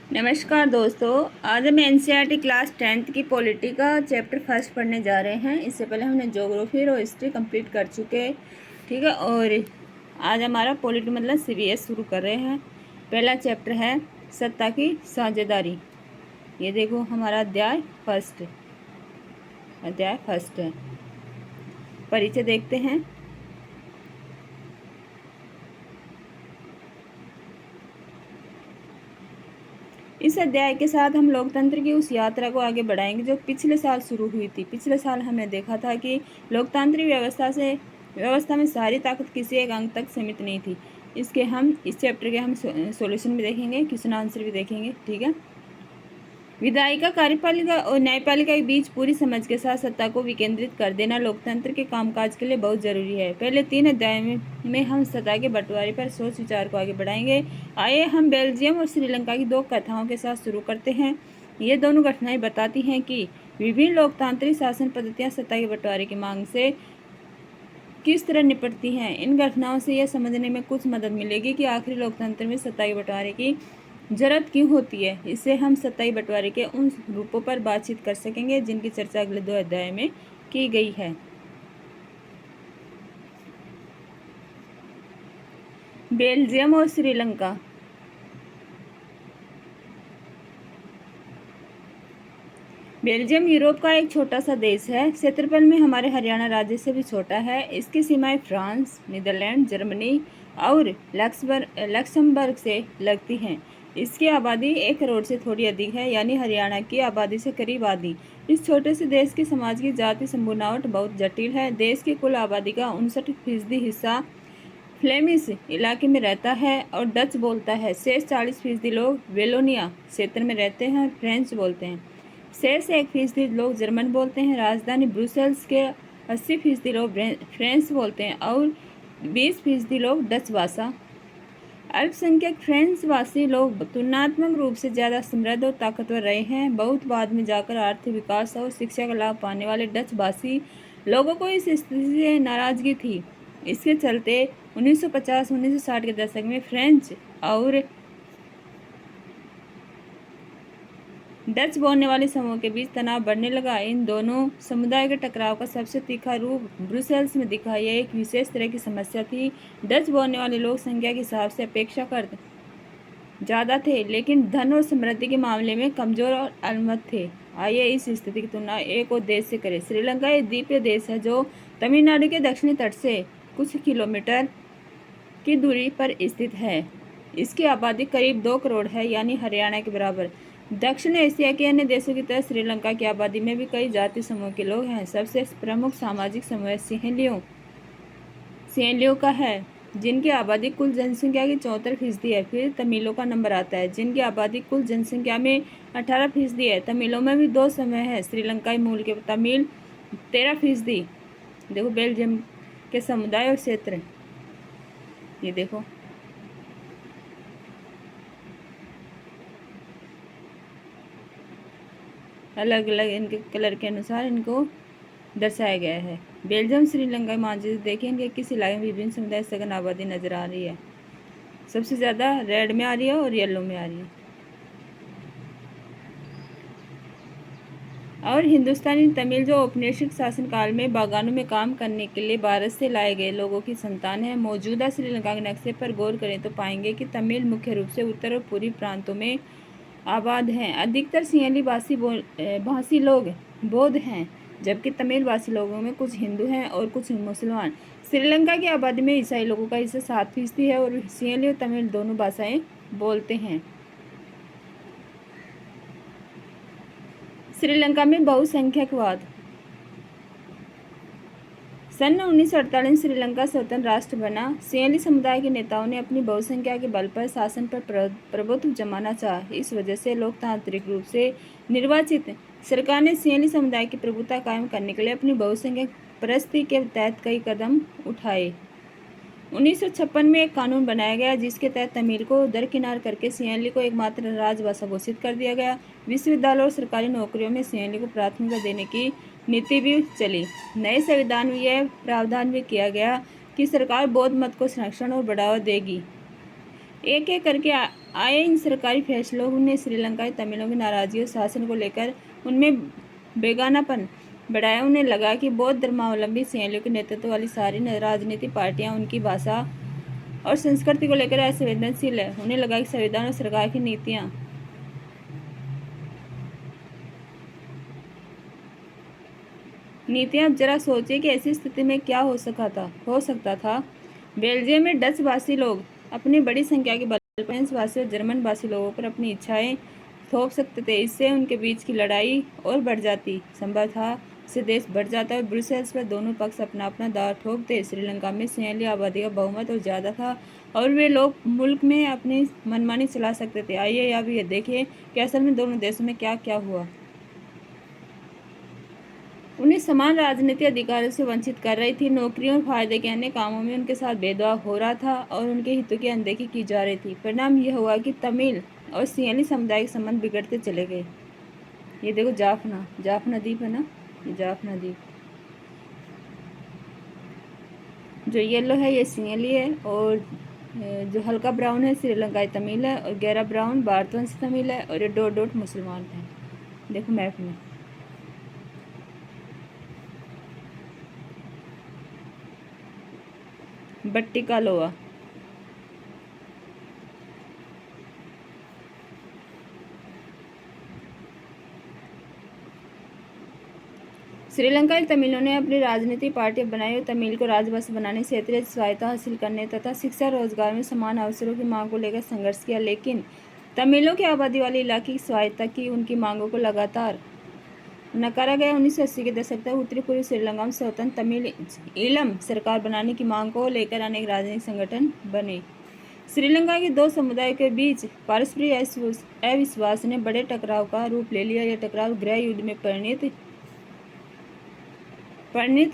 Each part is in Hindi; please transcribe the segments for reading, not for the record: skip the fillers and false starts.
नमस्कार दोस्तों, आज हम एनसीईआरटी क्लास 10th की पॉलिटी का चैप्टर फर्स्ट पढ़ने जा रहे हैं। इससे पहले हमने ज्योग्राफी और हिस्ट्री कंप्लीट कर चुके हैं, ठीक है। और आज हमारा पॉलिटी मतलब सीवीएस शुरू कर रहे हैं। पहला चैप्टर है सत्ता की साझेदारी। ये देखो हमारा अध्याय फर्स्ट है। परिचय देखते हैं। इस अध्याय के साथ हम लोकतंत्र की उस यात्रा को आगे बढ़ाएंगे जो पिछले साल शुरू हुई थी। पिछले साल हमने देखा था कि लोकतांत्रिक व्यवस्था में सारी ताकत किसी एक अंग तक सीमित नहीं थी। इस चैप्टर के हम सॉल्यूशन भी देखेंगे, क्वेश्चन आंसर भी देखेंगे, ठीक है। विधायिका, कार्यपालिका और न्यायपालिका के बीच पूरी समझ के साथ सत्ता को विकेंद्रित कर देना लोकतंत्र के कामकाज के लिए बहुत जरूरी है। पहले 3 अध्याय में हम सत्ता के बंटवारे पर सोच विचार को आगे बढ़ाएंगे। आइए हम बेल्जियम और श्रीलंका की 2 कथाओं के साथ शुरू करते हैं। ये दोनों घटनाएं बताती हैं कि विभिन्न लोकतांत्रिक शासन पद्धतियां सत्ता के बंटवारे की मांग से किस तरह निपटती हैं। इन घटनाओं से यह समझने में कुछ मदद मिलेगी कि आखिर लोकतंत्र में सत्ता के बंटवारे की जरूरत क्यों होती है। इससे हम सत्ताई बंटवारे के उन रूपों पर बातचीत कर सकेंगे जिनकी चर्चा अगले 2 अध्याय में की गई है। बेल्जियम और श्रीलंका। बेल्जियम यूरोप का एक छोटा सा देश है। क्षेत्रफल में हमारे हरियाणा राज्य से भी छोटा है। इसकी सीमाएं फ्रांस, नीदरलैंड, जर्मनी और लक्समबर्ग से लगती हैं। इसकी आबादी 1 करोड़ से थोड़ी अधिक है, यानी हरियाणा की आबादी से करीब आधी। इस छोटे से देश के समाज की जाति संबुनावट बहुत जटिल है। देश की कुल आबादी का 59% हिस्सा फ्लेमिश इलाके में रहता है और डच बोलता है। शेष 40% लोग वेलोनिया क्षेत्र में रहते हैं और फ्रेंच बोलते हैं। शेष 1% लोग जर्मन बोलते हैं। राजधानी ब्रुसेल्स के 80% लोग फ्रेंच बोलते हैं और 20% लोग डच भाषा। अल्पसंख्यक फ्रेंचवासी लोग तुलनात्मक रूप से ज़्यादा समृद्ध और ताकतवर रहे हैं। बहुत बाद में जाकर आर्थिक विकास और शिक्षा का लाभ पाने वाले डच भाषी लोगों को इस स्थिति से नाराजगी थी। इसके चलते 1950-1960 के दशक में फ्रेंच और डच बोलने वाले समूह के बीच तनाव बढ़ने लगा। इन दोनों समुदाय के टकराव का सबसे तीखा रूप ब्रुसेल्स में दिखा। यह एक विशेष तरह की समस्या थी। डच बोलने वाले लोग संख्या के हिसाब से अपेक्षाकृत ज़्यादा थे, लेकिन धन और समृद्धि के मामले में कमज़ोर और अलमत थे। आइए इस स्थिति की तुलना एक और देश से करें। श्रीलंका एक द्वीपीय देश है जो तमिलनाडु के दक्षिणी तट से कुछ किलोमीटर की दूरी पर स्थित है। इसकी आबादी करीब 2 करोड़ है, यानी हरियाणा के बराबर। दक्षिण एशिया के अन्य देशों की तरह श्रीलंका की आबादी में भी कई जाति समूह के लोग हैं। सबसे प्रमुख सामाजिक समूह सिहेलियों का है, जिनकी आबादी कुल जनसंख्या की 74% है। फिर तमिलों का नंबर आता है, जिनकी आबादी कुल जनसंख्या में 18% है। तमिलों में भी 2 समूह हैं। श्रीलंकाई मूल के तमिल 13%। देखो बेल्जियम के समुदाय और क्षेत्र, ये देखो अलग अलग इनके कलर के अनुसार इनको दर्शाया गया है। बेल्जियम श्रीलंका मानचित्र देखें, इनके किस इलाके में विभिन्न समुदाय सघन आबादी नजर आ रही है। सबसे ज़्यादा रेड में आ रही है और येलो में आ रही है। और हिंदुस्तानी तमिल जो औपनिवेशिक शासनकाल में बागानों में काम करने के लिए भारत से लाए गए लोगों की संतान है। मौजूदा श्रीलंका के नक्शे पर गौर करें तो पाएंगे कि तमिल मुख्य रूप से उत्तर और पूर्वी प्रांतों में आबाद हैं। अधिकतर सिंहली भाषी लोग बौद्ध हैं, जबकि तमिल भाषी लोगों में कुछ हिंदू हैं और कुछ मुसलमान। श्रीलंका की आबादी में ईसाई लोगों का हिस्सा 7% है और सिंहली और तमिल दोनों भाषाएं बोलते हैं। श्रीलंका में बहुसंख्यकवाद। सन 1948 श्रीलंका स्वतंत्र राष्ट्र बना। सिंहली समुदाय के नेताओं ने अपनी बहुसंख्या के बल पर शासन पर प्रभुत्व जमाना चाहा। इस वजह से लोकतांत्रिक रूप से निर्वाचित सरकार ने सिंहली समुदाय की प्रभुत्व कायम करने के लिए अपनी बहुसंख्यक परिस्थिति के तहत कई कदम उठाए। 1956 में एक कानून बनाया गया जिसके तहत तमिल को दरकिनार करके सिंहली को एकमात्र राजभाषा घोषित कर दिया गया। विश्वविद्यालय और सरकारी नौकरियों में सिंहली को प्राथमिकता देने की नीति भी चली। नए संविधान में यह प्रावधान भी किया गया कि सरकार बौद्ध मत को संरक्षण और बढ़ावा देगी। एक एक करके आए इन सरकारी फैसलों ने श्रीलंकाई तमिलों की नाराजगी और शासन को लेकर उनमें बेगानापन बढ़ाया। उन्हें लगा कि बौद्ध धर्मावलंबी सिंहलियों के नेतृत्व वाली सारी राजनीतिक पार्टियां उनकी भाषा और संस्कृति को लेकर असंवेदनशील है। उन्हें लगा कि संविधान और सरकार की नीतियां अब जरा सोचिए कि ऐसी स्थिति में क्या हो सकता था। बेल्जियम में डच भाषी लोग अपनी बड़ी संख्या के बल पर फ्रेंच भाषी और जर्मन भाषी लोगों पर अपनी इच्छाएं थोप सकते थे। इससे उनके बीच की लड़ाई और बढ़ जाती। संभव था इससे देश बढ़ जाता और ब्रुसेल्स पर दोनों पक्ष अपना अपना दांव ठोकते। श्रीलंका में सिंहली आबादी का बहुमत और ज़्यादा था और वे लोग मुल्क में अपनी मनमानी चला सकते थे। आइए अब ये देखिए कि असल में दोनों देशों में क्या क्या हुआ। उन्हें समान राजनीतिक अधिकारों से वंचित कर रही थी। नौकरियों और फायदे के अन्य कामों में उनके साथ भेदभाव हो रहा था और उनके हितों की अनदेखी की जा रही थी। परिणाम यह हुआ कि तमिल और सिंहली समुदाय के संबंध बिगड़ते चले गए। ये देखो जाफना द्वीप है ना, ये जाफना द्वीप। जो येलो है ये सिंहली है और जो हल्का ब्राउन है श्रीलंकाई तमिल है और गहरा ब्राउन भारतवंशी तमिल है और ये डॉट डॉट मुसलमान है। देखो मैप में। बट्टिका लोआ। श्रीलंकाई तमिलों ने अपनी राजनीतिक पार्टी बनाई और तमिल को राजभाषा बनाने, क्षेत्रीय स्वायत्तता हासिल करने तथा शिक्षा रोजगार में समान अवसरों की मांग को लेकर संघर्ष किया। लेकिन तमिलों की आबादी वाले इलाके की स्वायत्तता की उनकी मांगों को लगातार नकारा गया। 1980 के दशक तक उत्तरी पूर्वी श्रीलंका में स्वतंत्र तमिल ईलम सरकार बनाने की मांग को लेकर अनेक राजनीतिक संगठन बने। श्रीलंका के दो समुदायों के बीच पारस्परिक अविश्वास ने बड़े टकराव का रूप ले लिया। यह टकराव गृह युद्ध में परिणित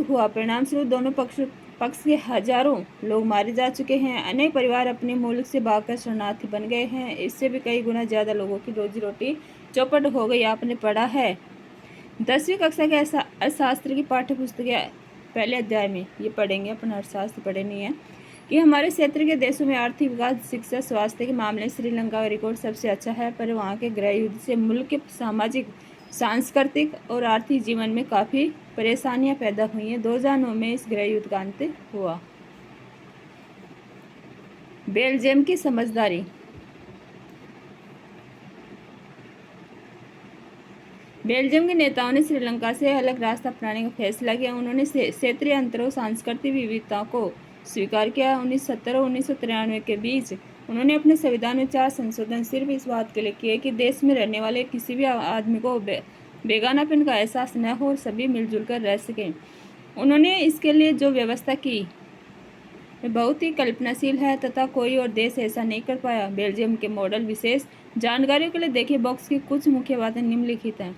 हुआ। परिणाम स्वरूप दोनों पक्ष के हजारों लोग मारे जा चुके हैं। अनेक परिवार अपने मुल्क से भागकर शरणार्थी बन गए हैं। इससे भी कई गुना ज़्यादा लोगों की रोजी रोटी चौपट हो गई। आपने पढ़ा है 10वीं कक्षा के अर्थशास्त्र की पाठ्य पुस्तक के पहले अध्याय में, ये पढ़ेंगे, अपन अर्थशास्त्र पढ़े नहीं है, कि हमारे क्षेत्र के देशों में आर्थिक विकास, शिक्षा, स्वास्थ्य के मामले में श्रीलंका का रिकॉर्ड सबसे अच्छा है। पर वहाँ के गृह युद्ध से मुल्क के सामाजिक, सांस्कृतिक और आर्थिक जीवन में काफ़ी परेशानियां पैदा हुई हैं। 2009 में इस गृह युद्ध का अंत हुआ। बेल्जियम की समझदारी। बेल्जियम के नेताओं ने श्रीलंका से अलग रास्ता अपनाने का फैसला किया। उन्होंने क्षेत्रीय अंतरों, सांस्कृतिक विविधताओं को स्वीकार किया। 1970 और 1993 के बीच उन्होंने अपने संविधान में 4 संशोधन सिर्फ इस बात के लिए किए कि देश में रहने वाले किसी भी आदमी को बेगानापन का एहसास न हो और सभी मिलजुल कर रह सकें। उन्होंने इसके लिए जो व्यवस्था की वे बहुत ही कल्पनाशील है तथा कोई और देश ऐसा नहीं कर पाया। बेल्जियम के मॉडल। विशेष जानकारियों के लिए देखिए बॉक्स की कुछ मुख्य बातें निम्नलिखित हैं।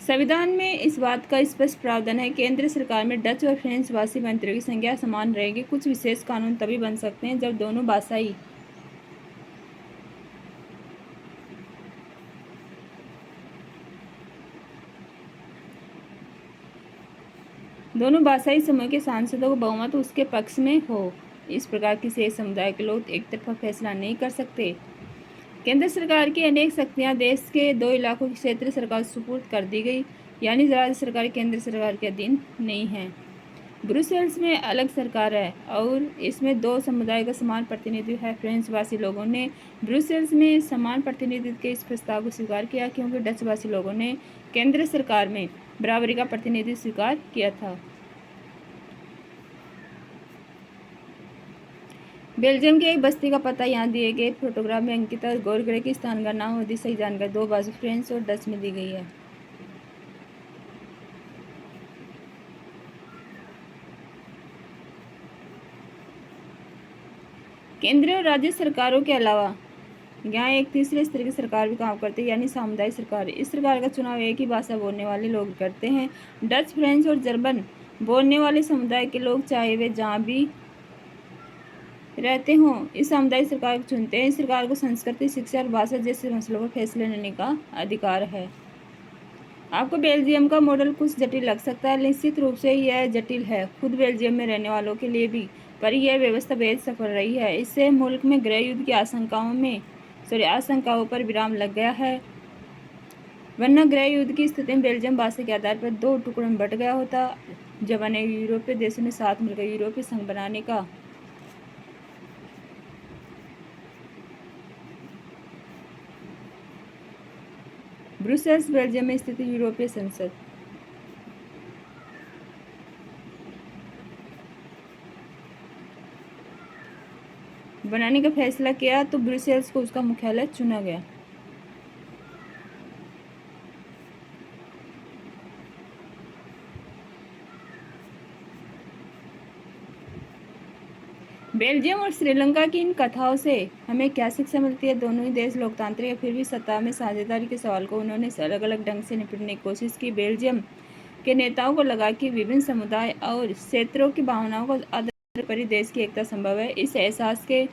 संविधान में इस बात का स्पष्ट प्रावधान है। केंद्र सरकार में डच और फ्रेंच भाषी मंत्रियों की संख्या समान रहेगी। कुछ विशेष कानून तभी बन सकते हैं जब दोनों भाषाई समूह के सांसदों को बहुमत उसके पक्ष में हो। इस प्रकार किसी एक समुदाय के लोग एक तरफा फैसला नहीं कर सकते। केंद्र सरकार की अनेक शक्तियां देश के 2 इलाकों की क्षेत्रीय सरकार सुपुर्द कर दी गई, यानी राज्य सरकार केंद्र सरकार के अधीन नहीं है। ब्रुसेल्स में अलग सरकार है और इसमें 2 समुदाय का समान प्रतिनिधित्व है। फ्रेंच भाषी लोगों ने ब्रुसेल्स में समान प्रतिनिधित्व के इस प्रस्ताव को स्वीकार किया क्योंकि डच भाषी लोगों ने केंद्र सरकार में बराबरी का प्रतिनिधित्व स्वीकार किया था। बेल्जियम की एक बस्ती का पता यहाँ दिए गए फोटोग्राफ में अंकित है। गौर करें कि स्थान का नाम और सही जानकारी 2 बाजू फ्रेंच और डच में दी गई है। केंद्रीय और राज्य सरकारों के अलावा यहाँ एक तीसरे स्तर की सरकार भी काम करती है, यानी सामुदायिक सरकार। इस सरकार का चुनाव एक ही भाषा बोलने वाले लोग करते हैं। डच, फ्रेंच और जर्मन बोलने वाले समुदाय के लोग चाहे वे जहाँ भी रहते हों इस सामुदायिक सरकार को चुनते हैं। इस सरकार को संस्कृति, शिक्षा और भाषा जैसे मसलों पर फैसले लेने का अधिकार है। आपको बेल्जियम का मॉडल कुछ जटिल लग सकता है, निश्चित रूप से यह जटिल है। खुद बेल्जियम में रहने वालों के लिए भी पर यह व्यवस्था बेहद सफल रही है। इससे मुल्क में गृह युद्ध की आशंकाओं पर विराम लग गया है, वरना गृह युद्ध की स्थिति में बेल्जियम भाषा के आधार पर 2 टुकड़ों में बंट गया होता। जब अन्य यूरोपीय देशों ने साथ मिलकर यूरोपीय संघ बनाने का ब्रुसेल्स बेल्जियम में स्थित यूरोपीय संसद बनाने का फैसला किया तो ब्रुसेल्स को उसका मुख्यालय चुना गया। बेल्जियम और श्रीलंका की इन कथाओं से हमें क्या शिक्षा मिलती है? दोनों ही देश लोकतांत्रिक है, फिर भी सत्ता में साझेदारी के सवाल को उन्होंने अलग अलग ढंग से निपटने की कोशिश की। बेल्जियम के नेताओं को लगा कि विभिन्न समुदाय और क्षेत्रों की भावनाओं को आदर कर देश की एकता संभव है। इस एहसास के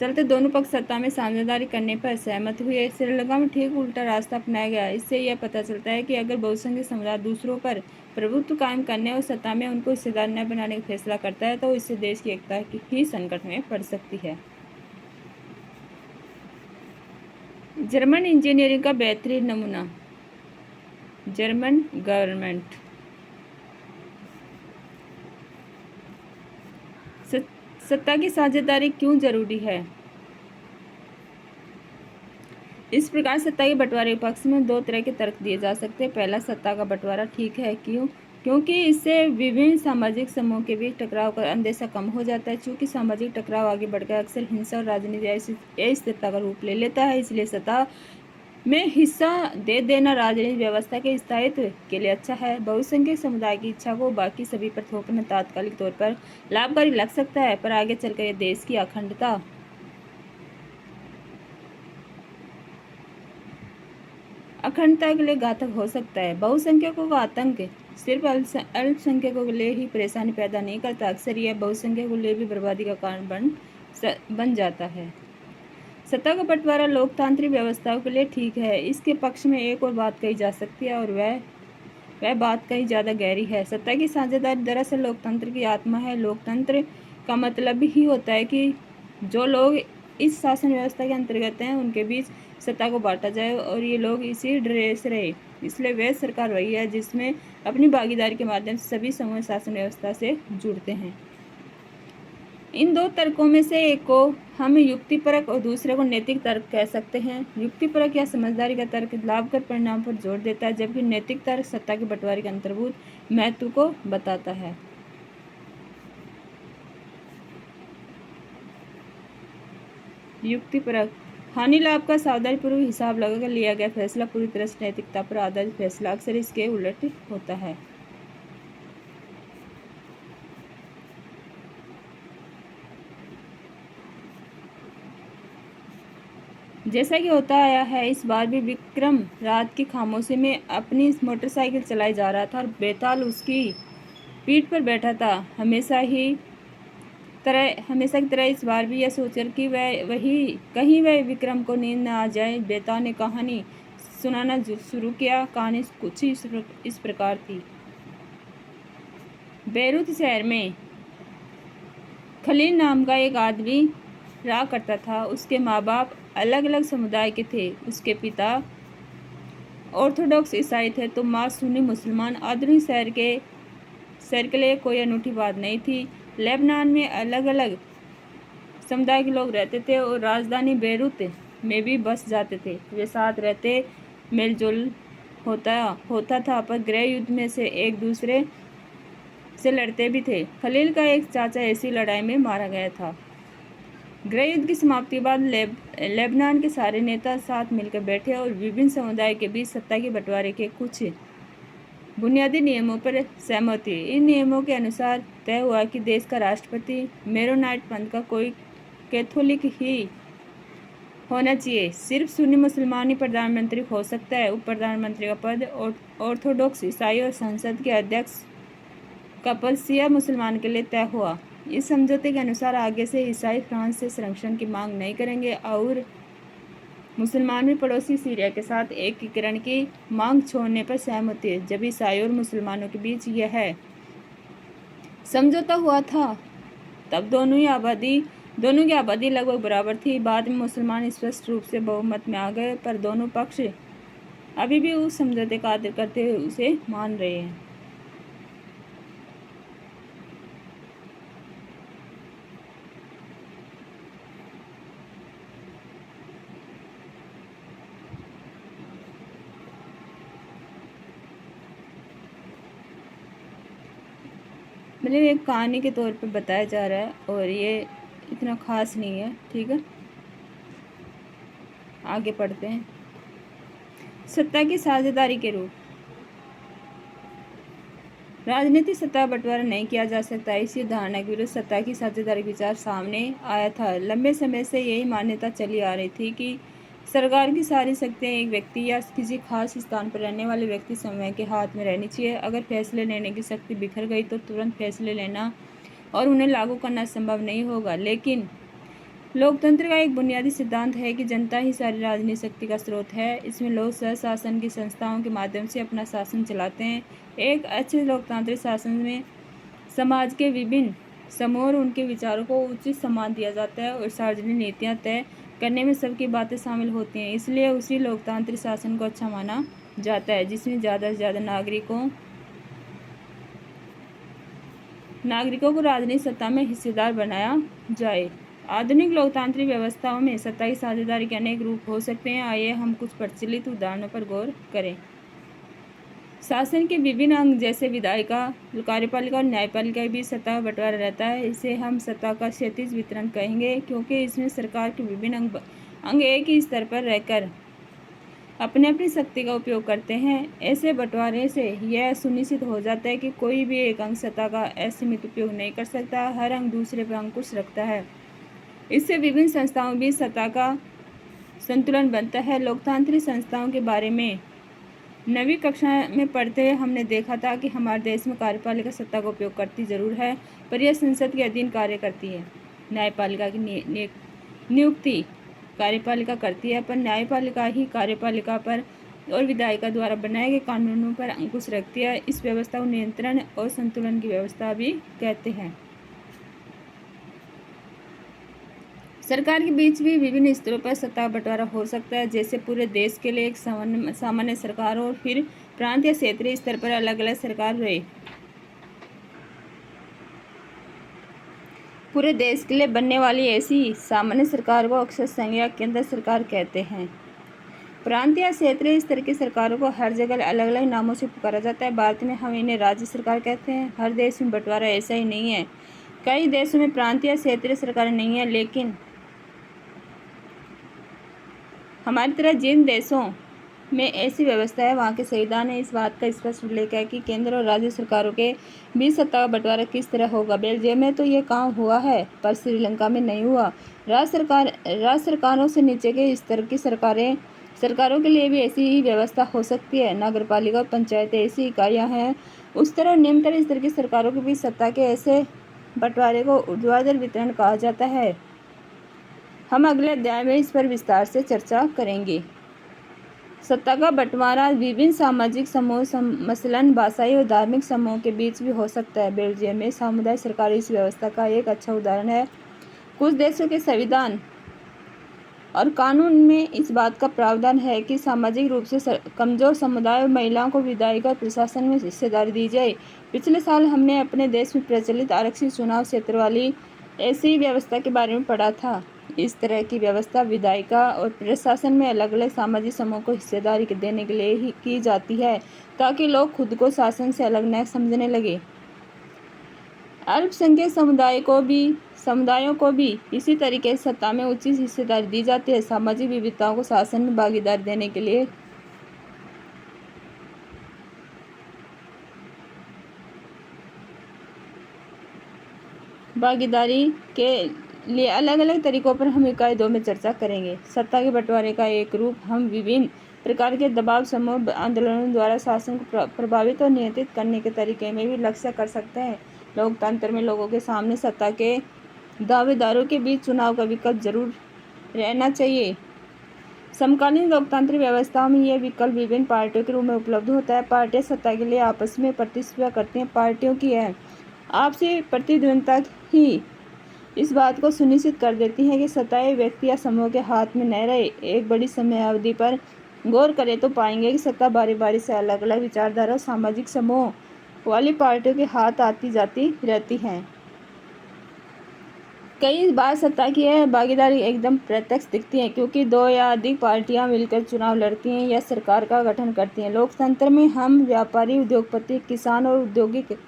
चलते दोनों पक्ष सत्ता में साझेदारी करने पर सहमत हुए। श्रीलंका में ठीक उल्टा रास्ता अपनाया गया। इससे यह पता चलता है कि अगर बहुसंख्यक समुदाय दूसरों पर प्रभुत्व कायम करने और सत्ता में उनको हिस्सेदार न बनाने का फैसला करता है तो इससे देश की एकता ही संकट में पड़ सकती है। जर्मन इंजीनियरिंग का बेहतरीन नमूना, जर्मन गवर्नमेंट। सत्ता की साझेदारी क्यों जरूरी है? इस प्रकार सत्ता के बंटवारे के पक्ष में 2 तरह के तर्क दिए जा सकते हैं। पहला, सत्ता का बंटवारा ठीक है, क्यों? क्योंकि इससे विभिन्न सामाजिक समूहों के बीच टकराव का अंदेशा कम हो जाता है। चूंकि सामाजिक टकराव आगे बढ़कर अक्सर हिंसा और राजनीति अस्थिरता का रूप ले लेता है, इसलिए सत्ता में हिस्सा दे देना राजनीतिक व्यवस्था के स्थायित्व के लिए अच्छा है। बहुसंख्यक समुदाय की इच्छा को बाकी सभी पर थोपना तात्कालिक तौर पर लाभकारी लग सकता है, पर आगे चलकर यह देश की अखंडता के लिए घातक हो सकता है। बहुसंख्यकों का आतंक सिर्फ अल्पसंख्यकों के लिए ही परेशानी पैदा नहीं करता, अक्सर यह बहुसंख्यकों के लिए भी बर्बादी का कारण बन जाता है। सत्ता का बंटवारा लोकतांत्रिक व्यवस्थाओं के लिए ठीक है। इसके पक्ष में एक और बात कही जा सकती है और वह बात कहीं ज़्यादा गहरी है। सत्ता की साझेदारी दरअसल लोकतंत्र की आत्मा है। लोकतंत्र का मतलब ही होता है कि जो लोग इस शासन व्यवस्था के अंतर्गत हैं उनके बीच सत्ता को बांटा जाए और ये लोग इसी ड्रेस रहे। इसलिए वह सरकार वही है जिसमें अपनी भागीदारी के माध्यम से सभी समूह शासन व्यवस्था से जुड़ते हैं। इन 2 तर्कों में से एक को हम युक्तिपरक और दूसरे को नैतिक तर्क कह सकते हैं। युक्तिपरक या समझदारी का तर्क लाभकर परिणाम पर जोर देता है, जबकि नैतिक तर्क सत्ता के बंटवारे के अंतर्भूत महत्व को बताता है। युक्तिपरक, हानि लाभ का सावधानीपूर्वक हिसाब लगाकर लिया गया फैसला पूरी तरह से नैतिकता पर आधारित फैसला अक्सर इसके उलट होता है। जैसा कि होता आया है, इस बार भी विक्रम रात की खामोशी में अपनी मोटरसाइकिल चलाई जा रहा था और बेताल उसकी पीठ पर बैठा था। हमेशा की तरह इस बार भी यह सोचकर कि कहीं वह विक्रम को नींद न आ जाए, बेताल ने कहानी सुनाना शुरू किया। कहानी कुछ इस प्रकार थी। बेरूत शहर में खलील नाम का एक आदमी रहा करता था। उसके माँ बाप अलग अलग समुदाय के थे। उसके पिता ऑर्थोडॉक्स ईसाई थे तो माँ सुन्नी मुसलमान। आधुनिक शहर के लिए कोई अनूठी बात नहीं थी। लेबनान में अलग अलग समुदाय के लोग रहते थे और राजधानी बेरूत में भी बस जाते थे। वे साथ रहते, मेलजोल होता था, पर गृह युद्ध में से एक दूसरे से लड़ते भी थे। खलील का एक चाचा ऐसी लड़ाई में मारा गया था। गृह युद्ध की समाप्ति के बाद लेबनान के सारे नेता साथ मिलकर बैठे और विभिन्न समुदाय के बीच सत्ता के बंटवारे के कुछ बुनियादी नियमों पर सहमत हुए। इन नियमों के अनुसार तय हुआ कि देश का राष्ट्रपति मेरोनाइट पंथ का कोई कैथोलिक ही होना चाहिए। सिर्फ सुन्नी मुसलमान ही प्रधानमंत्री हो सकता है। उप प्रधानमंत्री का पद ऑर्थोडॉक्स ईसाई और संसद के अध्यक्ष का पद शिया मुसलमान के लिए तय हुआ। इस समझौते के अनुसार आगे से ईसाई फ्रांस से संरक्षण की मांग नहीं करेंगे और मुसलमान भी पड़ोसी सीरिया के साथ एकीकरण की मांग छोड़ने पर सहमत हुए। जब ईसाई और मुसलमानों के बीच यह समझौता हुआ था। तब दोनों की आबादी लगभग बराबर थी। बाद में मुसलमान स्पष्ट रूप से बहुमत में आ गए, पर दोनों पक्ष अभी भी उस समझौते का आदर करते हुए उसे मान रहे हैं। मतलब एक कहानी के तौर पे बताया जा रहा है और ये इतना खास नहीं है। ठीक है, आगे पढ़ते हैं। सत्ता की साझेदारी के रूप। राजनीतिक सत्ता बंटवारा नहीं किया जा सकता, इसी धारणा के विरुद्ध सत्ता की साझेदारी विचार सामने आया था। लंबे समय से यही मान्यता चली आ रही थी कि सरकार की सारी शक्तियां एक व्यक्ति या किसी खास स्थान पर रहने वाले व्यक्ति समूह के हाथ में रहनी चाहिए। अगर फैसले लेने की शक्ति बिखर गई तो तुरंत फैसले लेना और उन्हें लागू करना संभव नहीं होगा। लेकिन लोकतंत्र का एक बुनियादी सिद्धांत है कि जनता ही सारी राजनीतिक शक्ति का स्रोत है। इसमें लोग स्वशासन की संस्थाओं के माध्यम से अपना शासन चलाते हैं। एक अच्छे लोकतांत्रिक शासन में समाज के विभिन्न समूह और उनके विचारों को उचित सम्मान दिया जाता है और सार्वजनिक नीतियां तय करने में सबकी बातें शामिल होती हैं। इसलिए उसी लोकतांत्रिक शासन को अच्छा माना जाता है जिसमें ज़्यादा से ज़्यादा नागरिकों को राजनीतिक सत्ता में हिस्सेदार बनाया जाए। आधुनिक लोकतांत्रिक व्यवस्थाओं में सत्ता की साझेदारी के अनेक रूप हो सकते हैं। आइए हम कुछ प्रचलित उदाहरणों पर गौर करें। शासन के विभिन्न अंग जैसे विधायिका, कार्यपालिका और न्यायपालिका के बीच सत्ता का बंटवारा रहता है। इसे हम सत्ता का क्षैतिज वितरण कहेंगे, क्योंकि इसमें सरकार के विभिन्न अंग एक ही स्तर पर रहकर अपने अपनी शक्ति का उपयोग करते हैं। ऐसे बंटवारे से यह सुनिश्चित हो जाता है कि कोई भी एक अंग सत्ता का असीमित उपयोग नहीं कर सकता। हर अंग दूसरे पर अंकुश रखता है। इससे विभिन्न संस्थाओं के बीच सत्ता का संतुलन बनता है। लोकतांत्रिक संस्थाओं के बारे में नवीं कक्षा में पढ़ते हुए हमने देखा था कि हमारे देश में कार्यपालिका सत्ता का उपयोग करती जरूर है, पर यह संसद के अधीन कार्य करती है। न्यायपालिका की नियुक्ति कार्यपालिका करती है, पर न्यायपालिका ही कार्यपालिका पर और विधायिका द्वारा बनाए गए कानूनों पर अंकुश रखती है। इस व्यवस्था को नियंत्रण और संतुलन की व्यवस्था भी कहते हैं। सरकार के बीच भी विभिन्न स्तरों पर सत्ता का बंटवारा हो सकता है, जैसे पूरे देश के लिए एक सामान्य सरकार और फिर प्रांत या क्षेत्रीय स्तर पर अलग अलग सरकार रहे। पूरे देश के लिए बनने वाली ऐसी सामान्य सरकार को अक्सर संघ या केंद्र सरकार कहते हैं। प्रांत या क्षेत्रीय स्तर की सरकारों को हर जगह अलग अलग नामों से पुकारा जाता है। भारत में हम इन्हें राज्य सरकार कहते हैं। हर देश में बंटवारा ऐसा ही नहीं है। कई देशों में प्रांत या क्षेत्रीय सरकारें नहीं है, लेकिन हमारी तरह जिन देशों में ऐसी व्यवस्था है वहाँ के संविधान ने इस बात का स्पष्ट उल्लेख है कि केंद्र और राज्य सरकारों के बीच सत्ता का बंटवारा किस तरह होगा। बेल्जियम में तो ये काम हुआ है, पर श्रीलंका में नहीं हुआ। राज्य सरकारों से नीचे के स्तर की सरकारों के लिए भी ऐसी ही व्यवस्था हो सकती है। नगरपालिका और पंचायतें ऐसी इकाइयाँ हैं। उच्चतर और निम्नतर स्तर की सरकारों के बीच सत्ता के ऐसे बंटवारे को ऊर्ध्वाधर वितरण कहा जाता है। हम अगले अध्याय में इस पर विस्तार से चर्चा करेंगे। सत्ता का बंटवारा विभिन्न सामाजिक समूह मसलन भाषाई और धार्मिक समूहों के बीच भी हो सकता है। बेल्जियम में सामुदायिक सरकार इस व्यवस्था का एक अच्छा उदाहरण है। कुछ देशों के संविधान और कानून में इस बात का प्रावधान है कि सामाजिक रूप से कमजोर समुदाय और महिलाओं को विधायिका और प्रशासन में हिस्सेदारी दी जाए। पिछले साल हमने अपने देश में प्रचलित आरक्षित चुनाव क्षेत्र वाली ऐसी व्यवस्था के बारे में पढ़ा था। इस तरह की व्यवस्था विधायिका और प्रशासन में अलग अलग सामाजिक समूह को हिस्सेदारी देने के लिए ही की जाती है, ताकि लोग खुद को शासन से अलग न समझने लगे। अल्पसंख्यक समुदायों को भी इसी तरीके से सत्ता में उचित हिस्सेदारी दी जाती है। सामाजिक विविधताओं को शासन में भागीदारी देने के लिए अलग अलग तरीकों पर हम इकाई 2 में चर्चा करेंगे। सत्ता के बंटवारे का एक रूप हम विभिन्न प्रकार के दबाव समूह आंदोलनों द्वारा शासन को प्रभावित और नियंत्रित करने के तरीके में भी लक्ष्य कर सकते हैं। लोकतंत्र में लोगों के सामने सत्ता के दावेदारों के बीच चुनाव का विकल्प जरूर रहना चाहिए। समकालीन लोकतांत्रिक व्यवस्थाओं में यह विकल्प विभिन्न पार्टियों के रूप में उपलब्ध होता है। पार्टियां सत्ता के लिए आपस में प्रतिस्पर्धा करती हैं। पार्टियों की यह आपसी प्रतिद्वंद्विता ही इस बात को सुनिश्चित कर देती है कि सत्ता व्यक्ति या समूह के हाथ में न रहे। एक बड़ी समय अवधि पर गौर करें तो पाएंगे कि सत्ता बारी बारी से अलग अलग विचारधारा और सामाजिक समूह वाली पार्टियों के हाथ आती जाती रहती है। कई बार सत्ता की यह भागीदारी एकदम प्रत्यक्ष दिखती है, क्योंकि दो या अधिक पार्टियां मिलकर चुनाव लड़ती हैं या सरकार का गठन करती हैं। लोकतंत्र में हम व्यापारी, उद्योगपति, किसान और औद्योगिक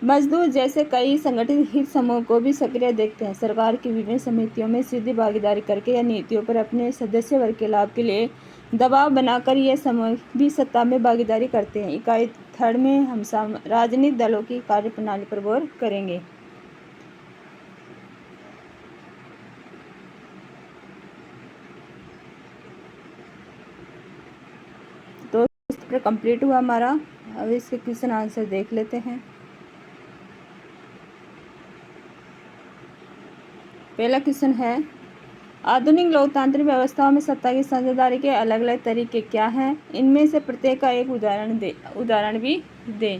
मजदूर जैसे कई संगठित हित समूह को भी सक्रिय देखते हैं। सरकार की विभिन्न समितियों में सीधी भागीदारी करके या नीतियों पर अपने सदस्य वर्ग के लाभ के लिए दबाव बनाकर ये समूह भी सत्ता में भागीदारी करते हैं। इकाई 3 में हम राजनीतिक दलों की कार्यप्रणाली पर गौर करेंगे। तो इस पर कंप्लीट हुआ हमारा। अब इसके क्वेश्चन आंसर देख लेते हैं। पहला क्वेश्चन है, आधुनिक लोकतांत्रिक व्यवस्थाओं में सत्ता की साझेदारी के अलग अलग तरीके क्या हैं? इनमें से प्रत्येक का एक उदाहरण भी दें।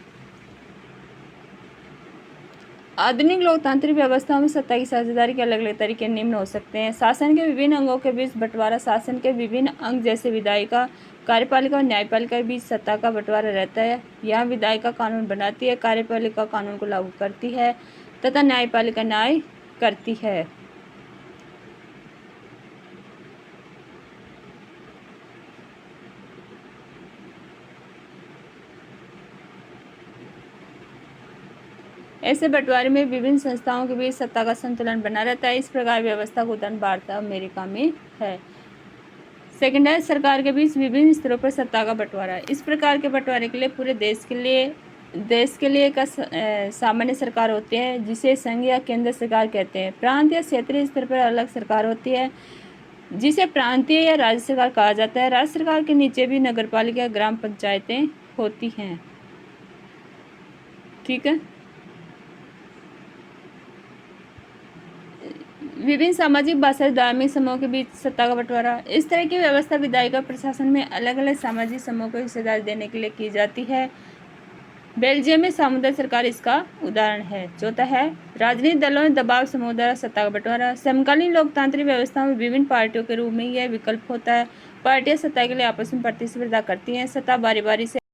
आधुनिक लोकतांत्रिक व्यवस्थाओं में सत्ता की साझेदारी के अलग अलग तरीके निम्न हो सकते हैं। शासन के विभिन्न अंगों के बीच बंटवारा। शासन के विभिन्न अंग जैसे विधायिका, कार्यपालिका और न्यायपालिका के बीच सत्ता का बंटवारा रहता है। यहाँ विधायिका कानून बनाती है, कार्यपालिका कानून को लागू करती है तथा न्यायपालिका न्याय करती है। ऐसे बंटवारे में विभिन्न संस्थाओं के बीच सत्ता का संतुलन बना रहता है। इस प्रकार व्यवस्था का उदाहरण भारत और अमेरिका में है। सेकंड है, सरकार के बीच विभिन्न स्तरों पर सत्ता का बंटवारा। इस प्रकार के बंटवारे के लिए पूरे देश के लिए एक सामान्य सरकार होती है, जिसे संघ या केंद्र सरकार कहते हैं। प्रांत या क्षेत्रीय स्तर पर अलग सरकार होती है, जिसे प्रांतीय या राज्य सरकार कहा जाता है। राज्य सरकार के नीचे भी नगरपालिका या ग्राम पंचायतें होती हैं। ठीक है। विभिन्न सामाजिक, भाषाई, धार्मिक समूहों के बीच सत्ता का बंटवारा। इस तरह की व्यवस्था विधायिका प्रशासन में अलग अलग सामाजिक समूहों को हिस्सेदारी देने के लिए की जाती है। बेल्जियम में सामुदायिक सरकार इसका उदाहरण है। चौथा है, राजनीतिक दलों में दबाव समूह द्वारा सत्ता का बंटवारा। समकालीन लोकतांत्रिक व्यवस्था में विभिन्न पार्टियों के रूप में यह विकल्प होता है। पार्टियां सत्ता के लिए आपस में प्रतिस्पर्धा करती हैं। सत्ता बारी बारी से